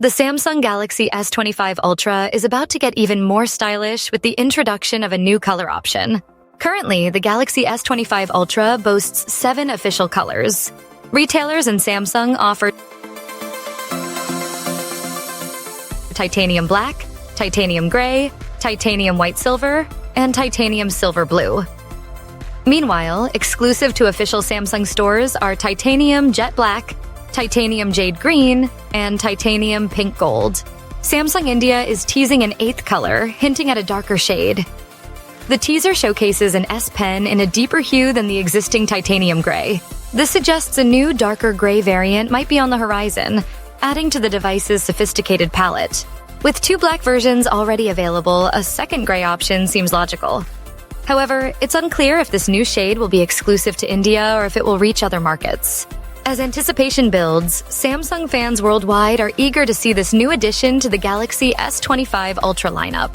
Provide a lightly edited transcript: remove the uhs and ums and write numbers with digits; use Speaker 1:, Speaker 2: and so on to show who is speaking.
Speaker 1: The Samsung Galaxy S25 Ultra is about to get even more stylish with the introduction of a new color option. Currently, the Galaxy S25 Ultra boasts 7 official colors. Retailers and Samsung offer titanium black, titanium gray, titanium white silver, and titanium silver blue. Meanwhile, exclusive to official Samsung stores are titanium jet black, titanium jade green, and titanium pink gold. Samsung India is teasing an 8th color, hinting at a darker shade. The teaser showcases an S Pen in a deeper hue than the existing titanium gray. This suggests a new darker gray variant might be on the horizon, adding to the device's sophisticated palette. With 2 black versions already available, a second gray option seems logical. However, it's unclear if this new shade will be exclusive to India or if it will reach other markets. As anticipation builds, Samsung fans worldwide are eager to see this new addition to the Galaxy S25 Ultra lineup.